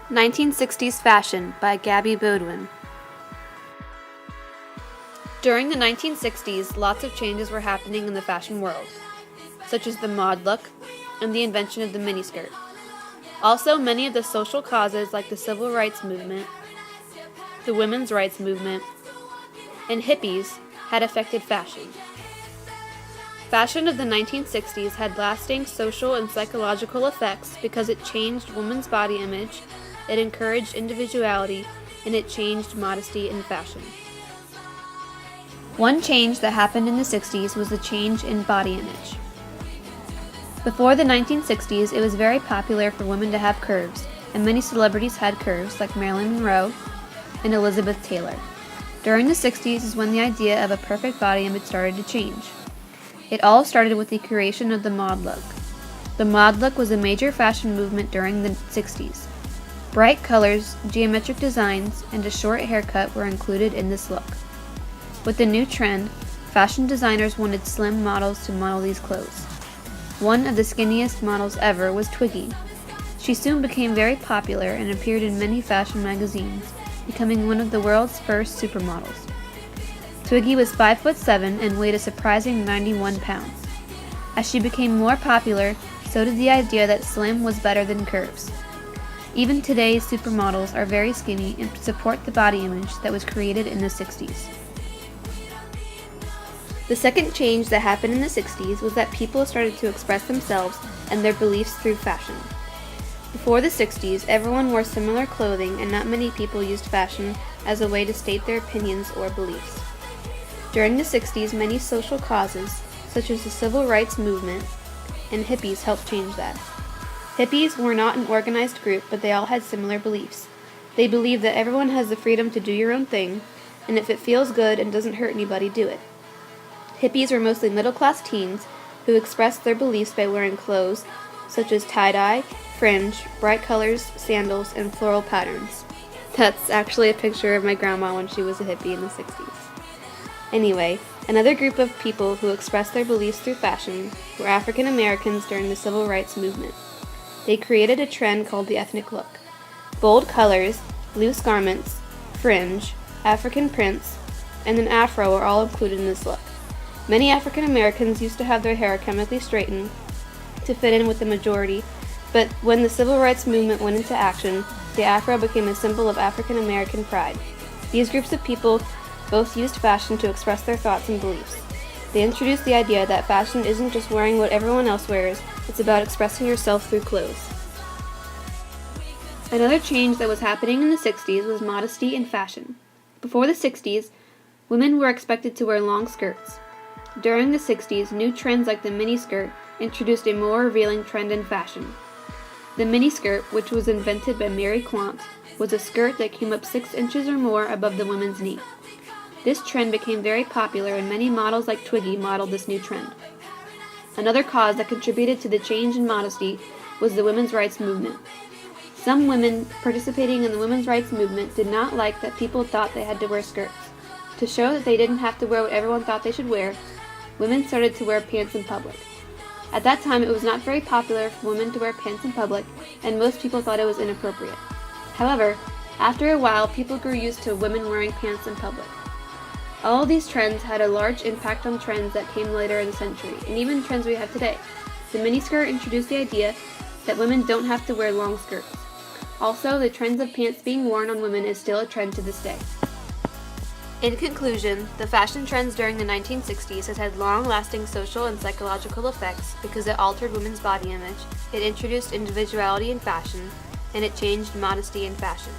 1960s Fashion by Gabby Baudoin. During the 1960s, lots of changes were happening in the fashion world, such as the mod look and the invention of the miniskirt. Also, many of the social causes like the civil rights movement, the women's rights movement, and hippies had affected fashion. Fashion of the 1960s had lasting social and psychological effects because it changed women's body image, it encouraged individuality, and it changed modesty in fashion. One change that happened in the 60s was the change in body image. Before the 1960s, it was very popular for women to have curves, and many celebrities had curves like Marilyn Monroe and Elizabeth Taylor. During the 60s is when the idea of a perfect body image started to change. It all started with the creation of the mod look. The mod look was a major fashion movement during the 60s. Bright colors, geometric designs, and a short haircut were included in this look. With the new trend, fashion designers wanted slim models to model these clothes. One of the skinniest models ever was Twiggy. She soon became very popular and appeared in many fashion magazines, becoming one of the world's first supermodels. Twiggy was 5'7" and weighed a surprising 91 pounds. As she became more popular, so did the idea that slim was better than curves. Even today's supermodels are very skinny and support the body image that was created in the 60s. The second change that happened in the 60s was that people started to express themselves and their beliefs through fashion. Before the 60s, everyone wore similar clothing and not many people used fashion as a way to state their opinions or beliefs. During the 60s, many social causes, such as the civil rights movement and hippies, helped change that. Hippies were not an organized group, but they all had similar beliefs. They believed that everyone has the freedom to do your own thing, and if it feels good and doesn't hurt anybody, do it. Hippies were mostly middle-class teens who expressed their beliefs by wearing clothes such as tie-dye, fringe, bright colors, sandals, and floral patterns. That's actually a picture of my grandma when she was a hippie in the 60s. Anyway, another group of people who expressed their beliefs through fashion were African Americans during the civil rights movement. They created a trend called the ethnic look. Bold colors, loose garments, fringe, African prints, and an afro are all included in this look. Many African Americans used to have their hair chemically straightened to fit in with the majority, but when the civil rights movement went into action, the afro became a symbol of African American pride. These groups of people both used fashion to express their thoughts and beliefs. They introduced the idea that fashion isn't just wearing what everyone else wears, it's about expressing yourself through clothes. Another change that was happening in the 60s was modesty in fashion. Before the 60s, women were expected to wear long skirts. During the 60s, new trends like the miniskirt introduced a more revealing trend in fashion. The miniskirt, which was invented by Mary Quant, was a skirt that came up 6 inches or more above the woman's knee. This trend became very popular and many models like Twiggy modeled this new trend. Another cause that contributed to the change in modesty was the women's rights movement. Some women participating in the women's rights movement did not like that people thought they had to wear skirts. To show that they didn't have to wear what everyone thought they should wear, women started to wear pants in public. At that time, it was not very popular for women to wear pants in public, and most people thought it was inappropriate. However, after a while, people grew used to women wearing pants in public. All of these trends had a large impact on trends that came later in the century, and even trends we have today. The miniskirt introduced the idea that women don't have to wear long skirts. Also, the trends of pants being worn on women is still a trend to this day. In conclusion, the fashion trends during the 1960s has had long-lasting social and psychological effects because it altered women's body image, it introduced individuality in fashion, and it changed modesty in fashion.